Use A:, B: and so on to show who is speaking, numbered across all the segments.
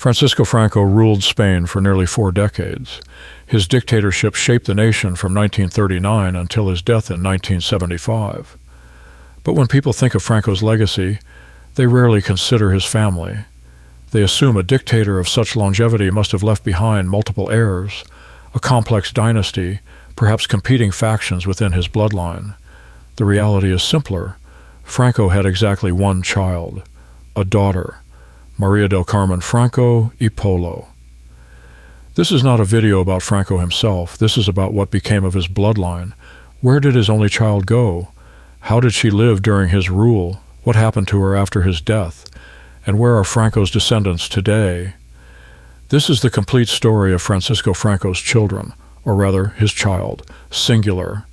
A: Francisco Franco ruled Spain for nearly 4 decades. His dictatorship shaped the nation from 1939 until his death in 1975. But when people think of Franco's legacy, they rarely consider his family. They assume a dictator of such longevity must have left behind multiple heirs, a complex dynasty, perhaps competing factions within his bloodline. The reality is simpler. Franco had exactly one child, a daughter, María del Carmen Franco y Polo. This is not a video about Franco himself. This is about what became of his bloodline. Where did his only child go? How did she live during his rule? What happened to her after his death? And where are Franco's descendants today? This is the complete story of Francisco Franco's children, or rather, his child, singular.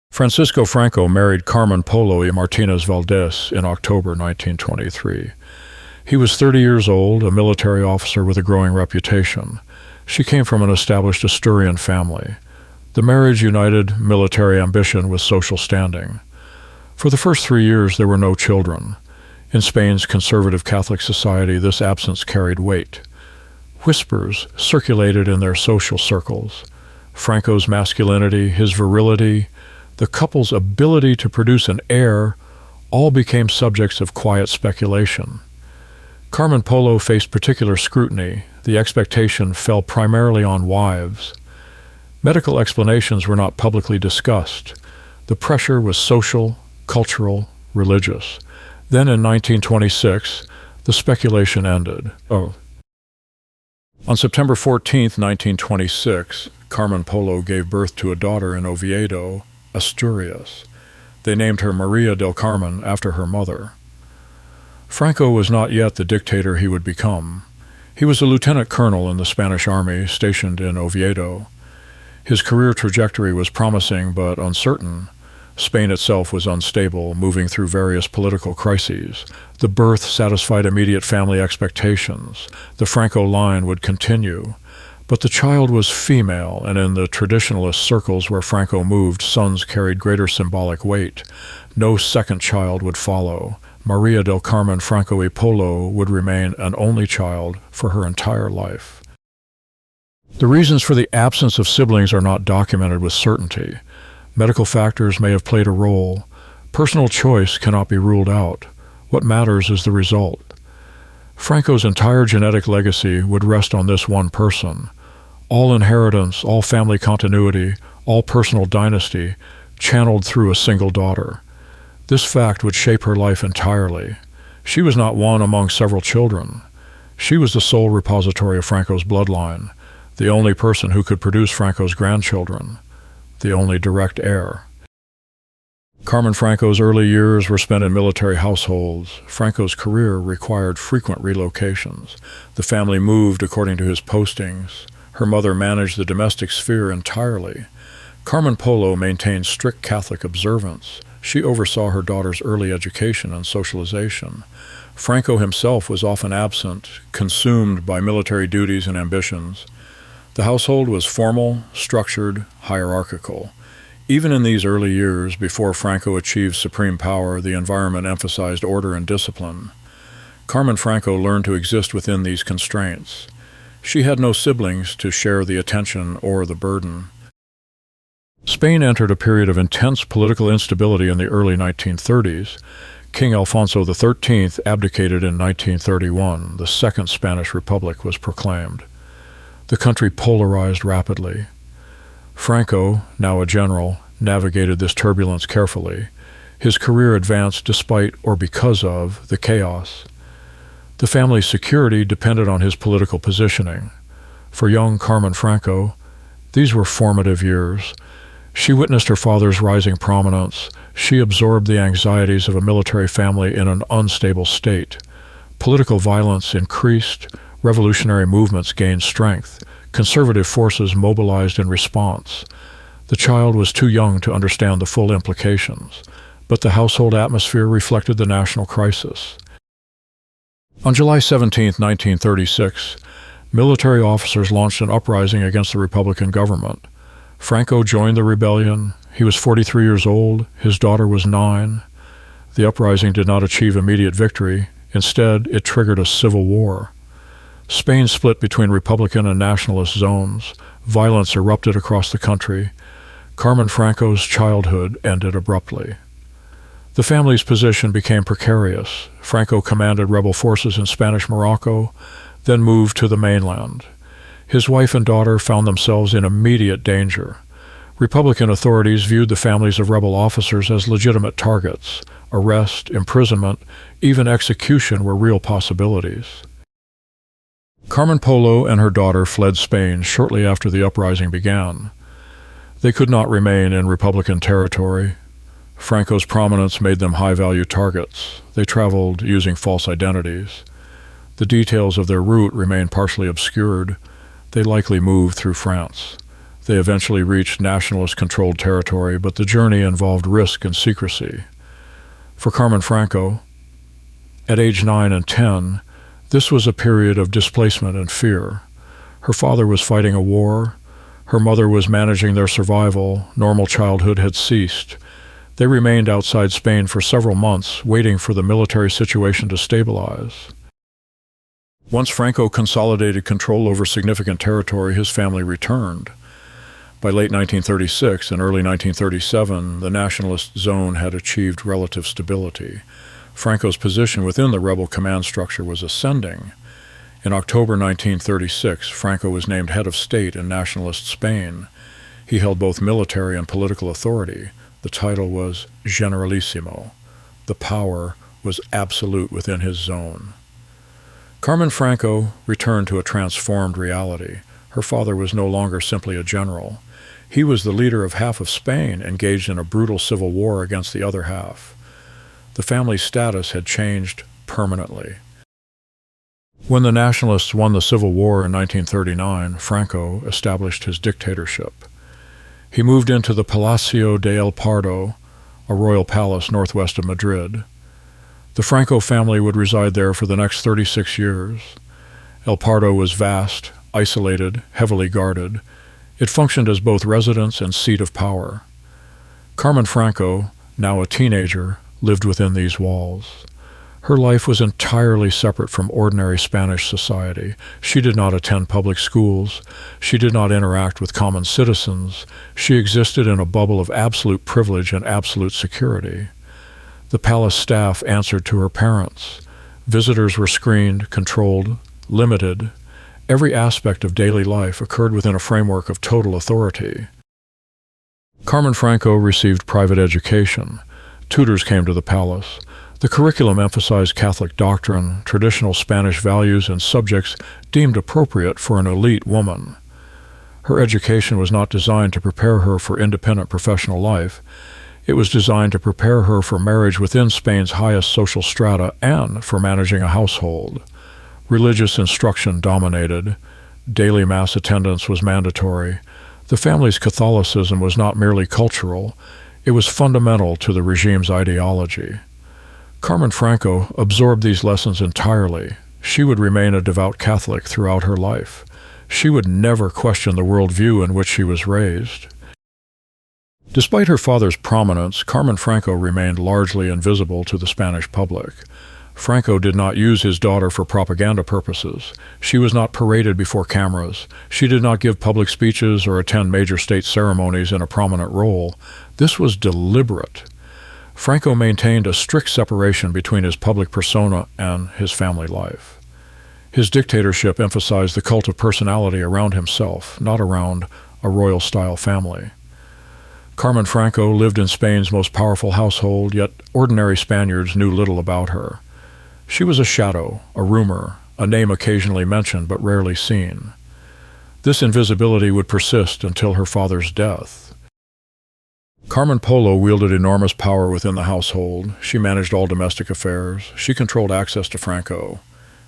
A: Francisco Franco married Carmen Polo y Martinez Valdez in October 1923. He was 30 years old, a military officer with a growing reputation. She came from an established Asturian family. The marriage united military ambition with social standing. For the first 3 years, there were no children. In Spain's conservative Catholic society, this absence carried weight. Whispers circulated in their social circles. Franco's masculinity, his virility, the couple's ability to produce an heir, all became subjects of quiet speculation. Carmen Polo faced particular scrutiny. The expectation fell primarily on wives. Medical explanations were not publicly discussed. The pressure was social, cultural, religious. Then in 1926, the speculation ended. On September 14, 1926, Carmen Polo gave birth to a daughter in Oviedo, Asturias. They named her María del Carmen after her mother. Franco was not yet the dictator he would become. He was a lieutenant colonel in the Spanish army stationed in Oviedo. His career trajectory was promising but uncertain. Spain itself was unstable, moving through various political crises. The birth satisfied immediate family expectations. The Franco line would continue. But the child was female, and in the traditionalist circles where Franco moved, sons carried greater symbolic weight. No second child would follow. María del Carmen Franco y Polo would remain an only child for her entire life. The reasons for the absence of siblings are not documented with certainty. Medical factors may have played a role. Personal choice cannot be ruled out. What matters is the result. Franco's entire genetic legacy would rest on this one person. All inheritance, all family continuity, all personal dynasty, channeled through a single daughter. This fact would shape her life entirely. She was not one among several children. She was the sole repository of Franco's bloodline, the only person who could produce Franco's grandchildren, the only direct heir. Carmen Franco's early years were spent in military households. Franco's career required frequent relocations. The family moved according to his postings. Her mother managed the domestic sphere entirely. Carmen Polo maintained strict Catholic observance. She oversaw her daughter's early education and socialization. Franco himself was often absent, consumed by military duties and ambitions. The household was formal, structured, hierarchical. Even in these early years, before Franco achieved supreme power, the environment emphasized order and discipline. Carmen Franco learned to exist within these constraints. She had no siblings to share the attention or the burden. Spain entered a period of intense political instability in the early 1930s. King Alfonso XIII abdicated in 1931. The Second Spanish Republic was proclaimed. The country polarized rapidly. Franco, now a general, navigated this turbulence carefully. His career advanced despite or because of the chaos. The family's security depended on his political positioning. For young Carmen Franco, these were formative years. She witnessed her father's rising prominence. She absorbed the anxieties of a military family in an unstable state. Political violence increased. Revolutionary movements gained strength. Conservative forces mobilized in response. The child was too young to understand the full implications, but the household atmosphere reflected the national crisis. On July 17, 1936, military officers launched an uprising against the Republican government. Franco joined the rebellion. He was 43 years old. His daughter was 9. The uprising did not achieve immediate victory. Instead, it triggered a civil war. Spain split between Republican and nationalist zones. Violence erupted across the country. Carmen Franco's childhood ended abruptly. The family's position became precarious. Franco commanded rebel forces in Spanish Morocco, then moved to the mainland. His wife and daughter found themselves in immediate danger. Republican authorities viewed the families of rebel officers as legitimate targets. Arrest, imprisonment, even execution were real possibilities. Carmen Polo and her daughter fled Spain shortly after the uprising began. They could not remain in Republican territory. Franco's prominence made them high-value targets. They traveled using false identities. The details of their route remain partially obscured. They likely moved through France. They eventually reached nationalist-controlled territory, but the journey involved risk and secrecy. For Carmen Franco, at age 9 and 10, this was a period of displacement and fear. Her father was fighting a war. Her mother was managing their survival. Normal childhood had ceased. They remained outside Spain for several months, waiting for the military situation to stabilize. Once Franco consolidated control over significant territory, his family returned. By late 1936 and early 1937, the nationalist zone had achieved relative stability. Franco's position within the rebel command structure was ascending. In October 1936, Franco was named head of state in nationalist Spain. He held both military and political authority. The title was Generalissimo. The power was absolute within his zone. Carmen Franco returned to a transformed reality. Her father was no longer simply a general. He was the leader of half of Spain, engaged in a brutal civil war against the other half. The family's status had changed permanently. When the nationalists won the Civil War in 1939, Franco established his dictatorship. He moved into the Palacio de El Pardo, a royal palace northwest of Madrid. The Franco family would reside there for the next 36 years. El Pardo was vast, isolated, heavily guarded. It functioned as both residence and seat of power. Carmen Franco, now a teenager, lived within these walls. Her life was entirely separate from ordinary Spanish society. She did not attend public schools. She did not interact with common citizens. She existed in a bubble of absolute privilege and absolute security. The palace staff answered to her parents. Visitors were screened, controlled, limited. Every aspect of daily life occurred within a framework of total authority. Carmen Franco received private education. Tutors came to the palace. The curriculum emphasized Catholic doctrine, traditional Spanish values, and subjects deemed appropriate for an elite woman. Her education was not designed to prepare her for independent professional life. It was designed to prepare her for marriage within Spain's highest social strata and for managing a household. Religious instruction dominated. Daily Mass attendance was mandatory. The family's Catholicism was not merely cultural. It was fundamental to the regime's ideology. Carmen Franco absorbed these lessons entirely. She would remain a devout Catholic throughout her life. She would never question the worldview in which she was raised. Despite her father's prominence, Carmen Franco remained largely invisible to the Spanish public. Franco did not use his daughter for propaganda purposes. She was not paraded before cameras. She did not give public speeches or attend major state ceremonies in a prominent role. This was deliberate. Franco maintained a strict separation between his public persona and his family life. His dictatorship emphasized the cult of personality around himself, not around a royal-style family. Carmen Franco lived in Spain's most powerful household, yet ordinary Spaniards knew little about her. She was a shadow, a rumor, a name occasionally mentioned but rarely seen. This invisibility would persist until her father's death. Carmen Polo wielded enormous power within the household. She managed all domestic affairs. She controlled access to Franco.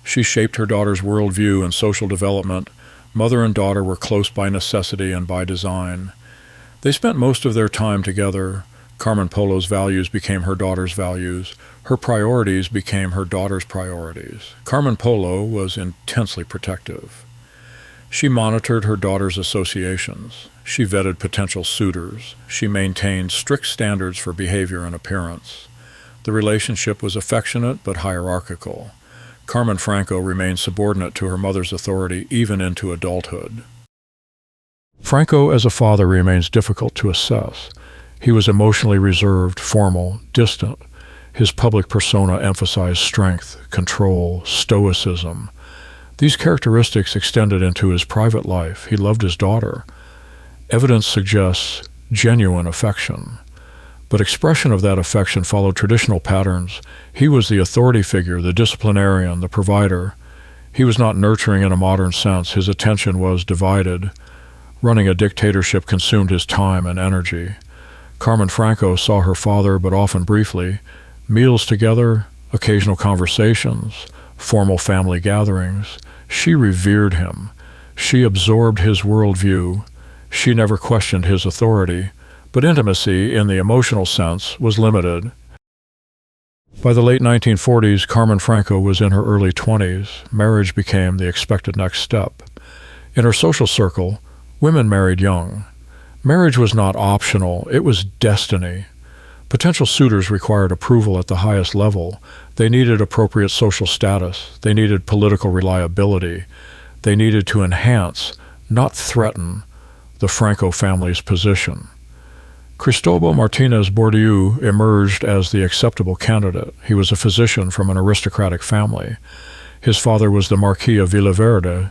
A: She shaped her daughter's worldview and social development. Mother and daughter were close by necessity and by design. They spent most of their time together. Carmen Polo's values became her daughter's values. Her priorities became her daughter's priorities. Carmen Polo was intensely protective. She monitored her daughter's associations. She vetted potential suitors. She maintained strict standards for behavior and appearance. The relationship was affectionate but hierarchical. Carmen Franco remained subordinate to her mother's authority even into adulthood. Franco as a father remains difficult to assess. He was emotionally reserved, formal, distant. His public persona emphasized strength, control, stoicism. These characteristics extended into his private life. He loved his daughter. Evidence suggests genuine affection. But expression of that affection followed traditional patterns. He was the authority figure, the disciplinarian, the provider. He was not nurturing in a modern sense. His attention was divided. Running a dictatorship consumed his time and energy. Carmen Franco saw her father, but often briefly. Meals together, occasional conversations, formal family gatherings. She revered him. She absorbed his worldview. She never questioned his authority, but intimacy, in the emotional sense, was limited. By the late 1940s, Carmen Franco was in her early 20s. Marriage became the expected next step. In her social circle, women married young. Marriage was not optional, it was destiny. Potential suitors required approval at the highest level. They needed appropriate social status. They needed political reliability. They needed to enhance, not threaten, the Franco family's position. Cristobal Martinez Bourdieu emerged as the acceptable candidate. He was a physician from an aristocratic family. His father was the Marquis of Villaverde.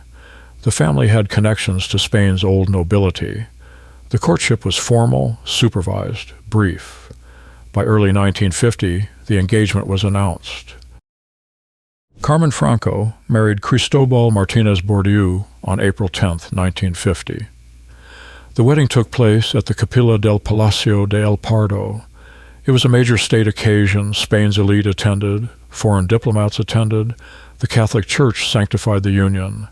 A: The family had connections to Spain's old nobility. The courtship was formal, supervised, brief. By early 1950, the engagement was announced. Carmen Franco married Cristobal Martinez Bourdieu on April 10, 1950. The wedding took place at the Capilla del Palacio de El Pardo. It was a major state occasion. Spain's elite attended, foreign diplomats attended, the Catholic Church sanctified the union.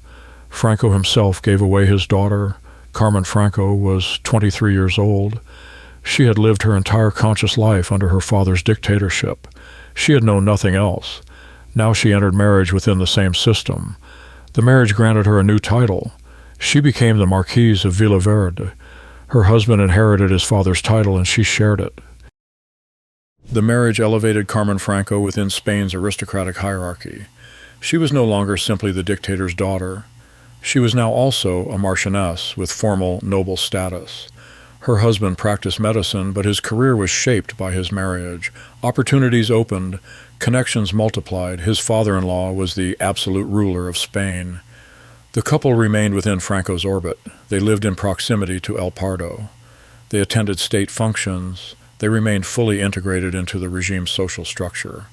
A: Franco himself gave away his daughter. Carmen Franco was 23 years old. She had lived her entire conscious life under her father's dictatorship. She had known nothing else. Now she entered marriage within the same system. The marriage granted her a new title. She became the Marquise of Villaverde. Her husband inherited his father's title, and she shared it. The marriage elevated Carmen Franco within Spain's aristocratic hierarchy. She was no longer simply the dictator's daughter. She was now also a marchioness with formal noble status. Her husband practiced medicine, but his career was shaped by his marriage. Opportunities opened, connections multiplied. His father-in-law was the absolute ruler of Spain. The couple remained within Franco's orbit. They lived in proximity to El Pardo. They attended state functions. They remained fully integrated into the regime's social structure.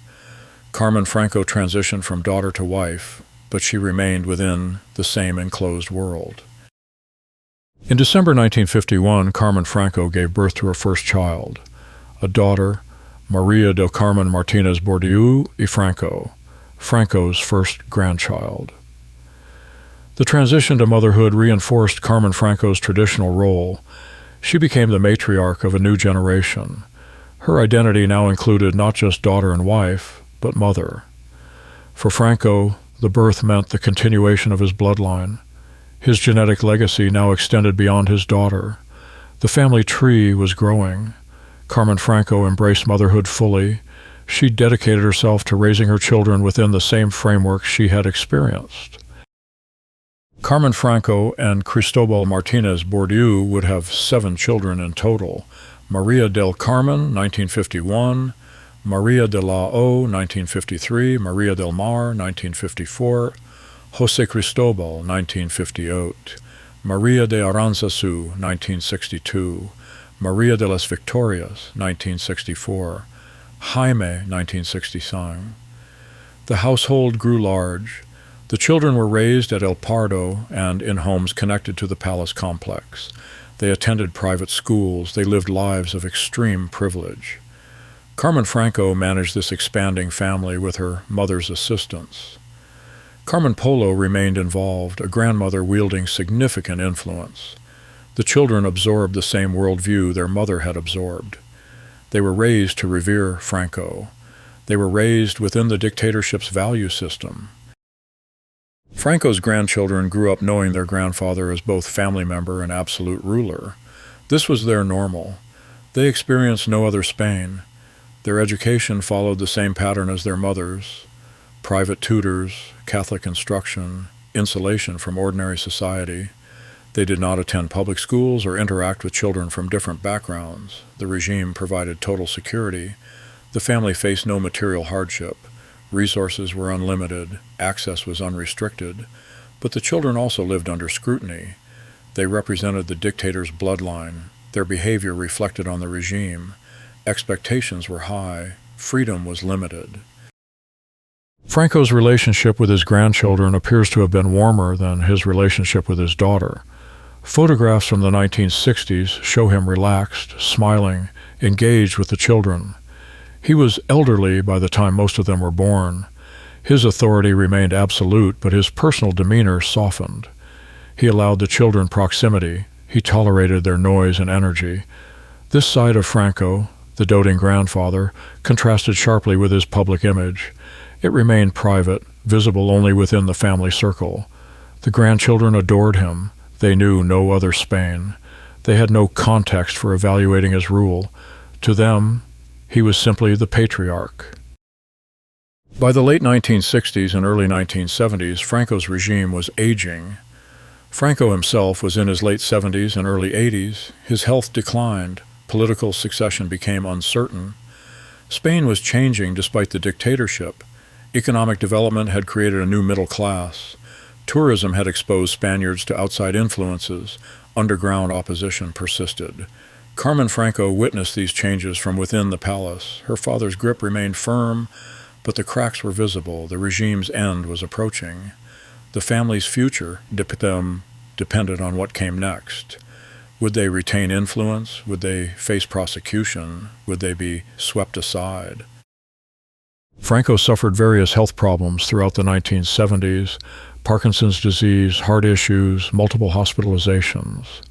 A: Carmen Franco transitioned from daughter to wife, but she remained within the same enclosed world. In December 1951, Carmen Franco gave birth to her first child, a daughter, María del Carmen Martínez Bourdieu y Franco, Franco's first grandchild. The transition to motherhood reinforced Carmen Franco's traditional role. She became the matriarch of a new generation. Her identity now included not just daughter and wife, but mother. For Franco, the birth meant the continuation of his bloodline. His genetic legacy now extended beyond his daughter. The family tree was growing. Carmen Franco embraced motherhood fully. She dedicated herself to raising her children within the same framework she had experienced. Carmen Franco and Cristobal Martinez Bourdieu would have 7 children in total. María del Carmen, 1951, María de la O, 1953, María del Mar, 1954, José Cristobal, 1958, María de Aranzazu, 1962, María de las Victorias, 1964, Jaime, 1965. The household grew large. The children were raised at El Pardo and in homes connected to the palace complex. They attended private schools. They lived lives of extreme privilege. Carmen Franco managed this expanding family with her mother's assistance. Carmen Polo remained involved, a grandmother wielding significant influence. The children absorbed the same worldview their mother had absorbed. They were raised to revere Franco. They were raised within the dictatorship's value system. Franco's grandchildren grew up knowing their grandfather as both family member and absolute ruler. This was their normal. They experienced no other Spain. Their education followed the same pattern as their mother's. private tutors, Catholic instruction, insulation from ordinary society. They did not attend public schools or interact with children from different backgrounds. The regime provided total security. The family faced no material hardship. Resources were unlimited. Access was unrestricted. But the children also lived under scrutiny. They represented the dictator's bloodline. Their behavior reflected on the regime. Expectations were high. Freedom was limited. Franco's relationship with his grandchildren appears to have been warmer than his relationship with his daughter. Photographs from the 1960s show him relaxed, smiling, engaged with the children. He was elderly by the time most of them were born. His authority remained absolute, but his personal demeanor softened. He allowed the children proximity. He tolerated their noise and energy. This side of Franco, the doting grandfather, contrasted sharply with his public image. It remained private, visible only within the family circle. The grandchildren adored him. They knew no other Spain. They had no context for evaluating his rule. To them, he was simply the patriarch. By the late 1960s and early 1970s, Franco's regime was aging. Franco himself was in his late 70s and early 80s. His health declined. Political succession became uncertain. Spain was changing despite the dictatorship. Economic development had created a new middle class. Tourism had exposed Spaniards to outside influences. Underground opposition persisted. Carmen Franco witnessed these changes from within the palace. Her father's grip remained firm, but the cracks were visible. The regime's end was approaching. The family's future depended on what came next. Would they retain influence? Would they face prosecution? Would they be swept aside? Franco suffered various health problems throughout the 1970s: Parkinson's disease, heart issues, multiple hospitalizations.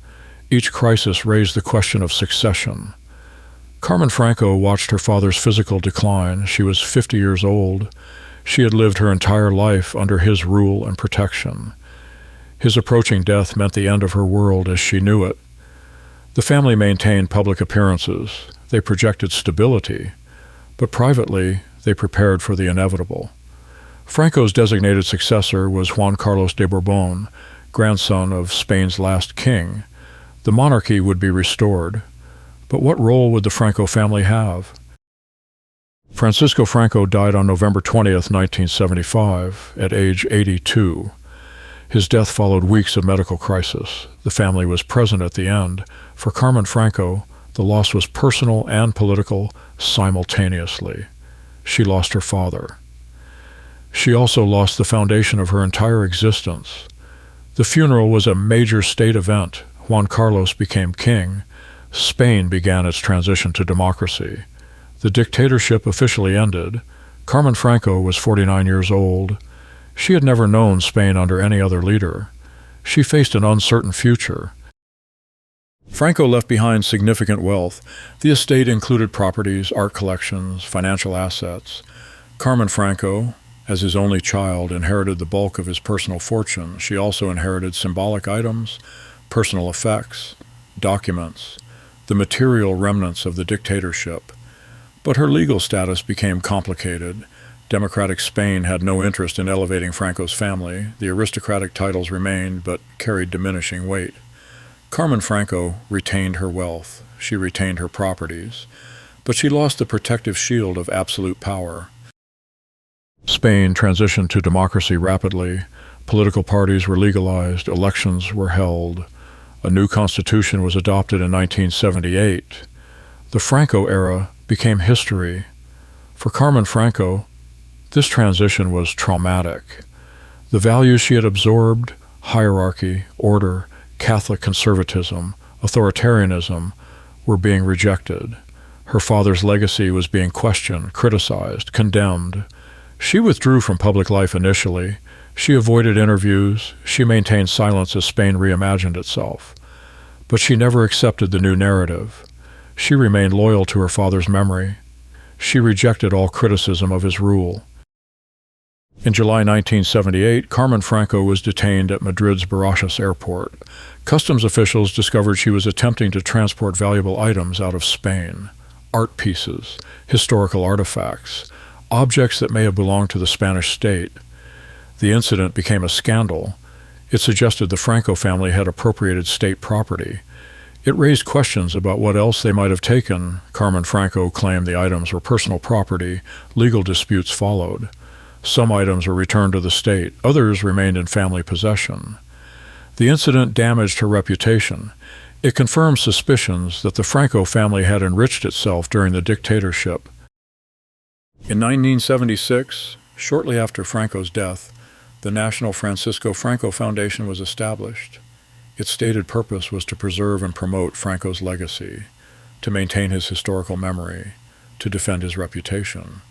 A: Each crisis raised the question of succession. Carmen Franco watched her father's physical decline. She was 50 years old. She had lived her entire life under his rule and protection. His approaching death meant the end of her world as she knew it. The family maintained public appearances. They projected stability, but privately, they prepared for the inevitable. Franco's designated successor was Juan Carlos de Borbón, grandson of Spain's last king. The monarchy would be restored. But what role would the Franco family have? Francisco Franco died on November 20th, 1975, at age 82. His death followed weeks of medical crisis. The family was present at the end. For Carmen Franco, the loss was personal and political simultaneously. She lost her father. She also lost the foundation of her entire existence. The funeral was a major state event. Juan Carlos became king. Spain began its transition to democracy. The dictatorship officially ended. Carmen Franco was 49 years old. She had never known Spain under any other leader. She faced an uncertain future. Franco left behind significant wealth. The estate included properties, art collections, financial assets. Carmen Franco, as his only child, inherited the bulk of his personal fortune. She also inherited symbolic items, personal effects, documents, the material remnants of the dictatorship. But her legal status became complicated. Democratic Spain had no interest in elevating Franco's family. The aristocratic titles remained, but carried diminishing weight. Carmen Franco retained her wealth. She retained her properties. But she lost the protective shield of absolute power. Spain transitioned to democracy rapidly. Political parties were legalized. Elections were held. A new constitution was adopted in 1978. The Franco era became history. For Carmen Franco, this transition was traumatic. The values she had absorbed, hierarchy, order, Catholic conservatism, authoritarianism, were being rejected. Her father's legacy was being questioned, criticized, condemned. She withdrew from public life initially. She avoided interviews. She maintained silence as Spain reimagined itself. But she never accepted the new narrative. She remained loyal to her father's memory. She rejected all criticism of his rule. In July 1978, Carmen Franco was detained at Madrid's Barajas airport. Customs officials discovered she was attempting to transport valuable items out of Spain: art pieces, historical artifacts, objects that may have belonged to the Spanish state. The incident became a scandal. It suggested the Franco family had appropriated state property. It raised questions about what else they might have taken. Carmen Franco claimed the items were personal property. Legal disputes followed. Some items were returned to the state. Others remained in family possession. The incident damaged her reputation. It confirmed suspicions that the Franco family had enriched itself during the dictatorship. In 1976, shortly after Franco's death, the National Francisco Franco Foundation was established. Its stated purpose was to preserve and promote Franco's legacy, to maintain his historical memory, to defend his reputation.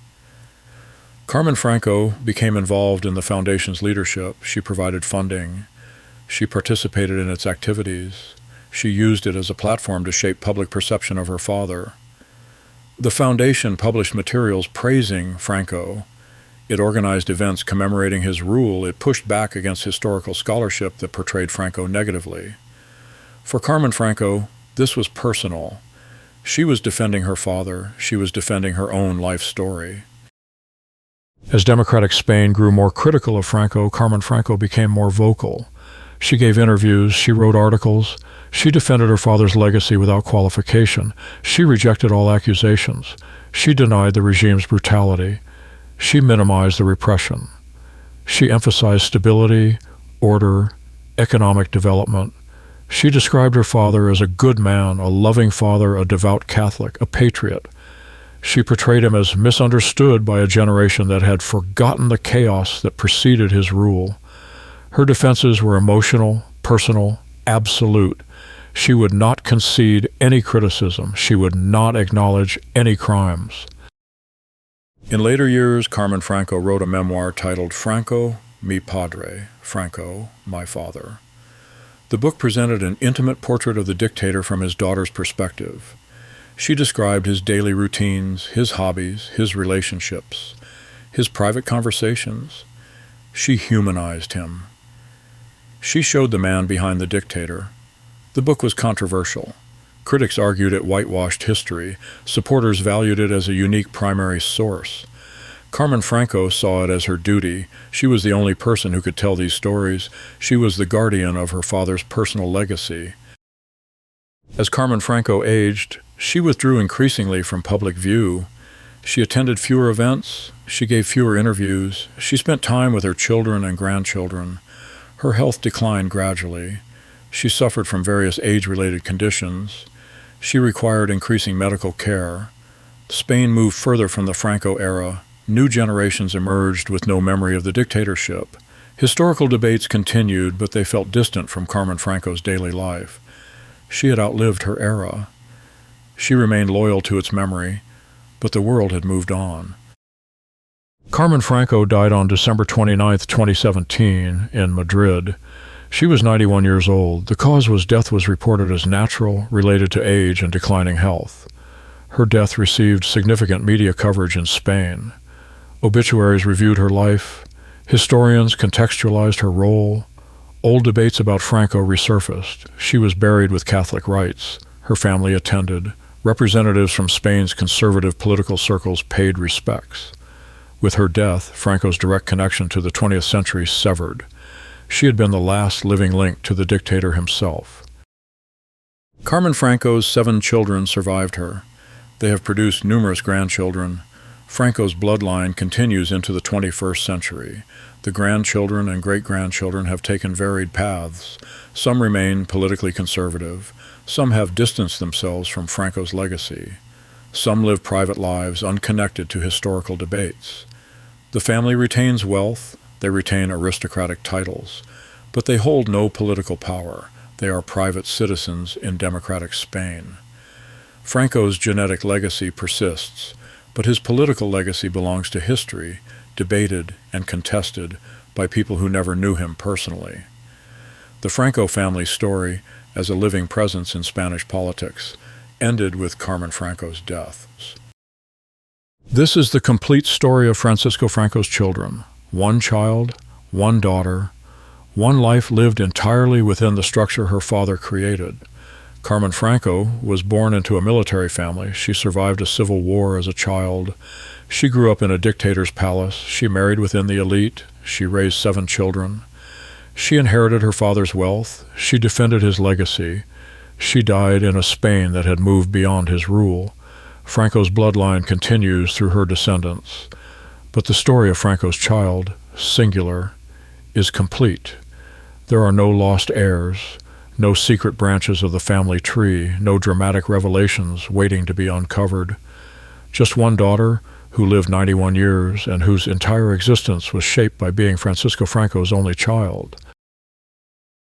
A: Carmen Franco became involved in the foundation's leadership. She provided funding. She participated in its activities. She used it as a platform to shape public perception of her father. The foundation published materials praising Franco. It organized events commemorating his rule. It pushed back against historical scholarship that portrayed Franco negatively. For Carmen Franco, this was personal. She was defending her father. She was defending her own life story. As democratic Spain grew more critical of Franco, Carmen Franco became more vocal. She gave interviews. She wrote articles. She defended her father's legacy without qualification. She rejected all accusations. She denied the regime's brutality. She minimized the repression. She emphasized stability, order, economic development. She described her father as a good man, a loving father, a devout Catholic, a patriot. She portrayed him as misunderstood by a generation that had forgotten the chaos that preceded his rule. Her defenses were emotional, personal, absolute. She would not concede any criticism. She would not acknowledge any crimes. In later years, Carmen Franco wrote a memoir titled Franco, mi padre, Franco, my father. The book presented an intimate portrait of the dictator from his daughter's perspective. She described his daily routines, his hobbies, his relationships, his private conversations. She humanized him. She showed the man behind the dictator. The book was controversial. Critics argued it whitewashed history. Supporters valued it as a unique primary source. Carmen Franco saw it as her duty. She was the only person who could tell these stories. She was the guardian of her father's personal legacy. As Carmen Franco aged, she withdrew increasingly from public view. She attended fewer events. She gave fewer interviews. She spent time with her children and grandchildren. Her health declined gradually. She suffered from various age-related conditions. She required increasing medical care. Spain moved further from the Franco era. New generations emerged with no memory of the dictatorship. Historical debates continued, but they felt distant from Carmen Franco's daily life. She had outlived her era. She remained loyal to its memory, but the world had moved on. Carmen Franco died on December 29, 2017, in Madrid. She was 91 years old. The cause was death was reported as natural, related to age and declining health. Her death received significant media coverage in Spain. Obituaries reviewed her life. Historians contextualized her role. Old debates about Franco resurfaced. She was buried with Catholic rites. Her family attended. Representatives from Spain's conservative political circles paid respects. With her death, Franco's direct connection to the 20th century severed. She had been the last living link to the dictator himself. Carmen Franco's 7 children survived her. They have produced numerous grandchildren. Franco's bloodline continues into the 21st century. The grandchildren and great-grandchildren have taken varied paths. Some remain politically conservative. Some have distanced themselves from Franco's legacy. Some live private lives unconnected to historical debates. The family retains wealth. They retain aristocratic titles, but they hold no political power. They are private citizens in democratic Spain. Franco's genetic legacy persists, but his political legacy belongs to history, debated and contested by people who never knew him personally. The Franco family story, as a living presence in Spanish politics, ended with Carmen Franco's death. This is the complete story of Francisco Franco's children. 1 child, 1 daughter, one life lived entirely within the structure her father created. Carmen Franco was born into a military family. She survived a civil war as a child. She grew up in a dictator's palace. She married within the elite. She raised 7 children. She inherited her father's wealth. She defended his legacy. She died in a Spain that had moved beyond his rule. Franco's bloodline continues through her descendants. But the story of Franco's child, singular, is complete. There are no lost heirs, no secret branches of the family tree, no dramatic revelations waiting to be uncovered. Just one daughter who lived 91 years and whose entire existence was shaped by being Francisco Franco's only child.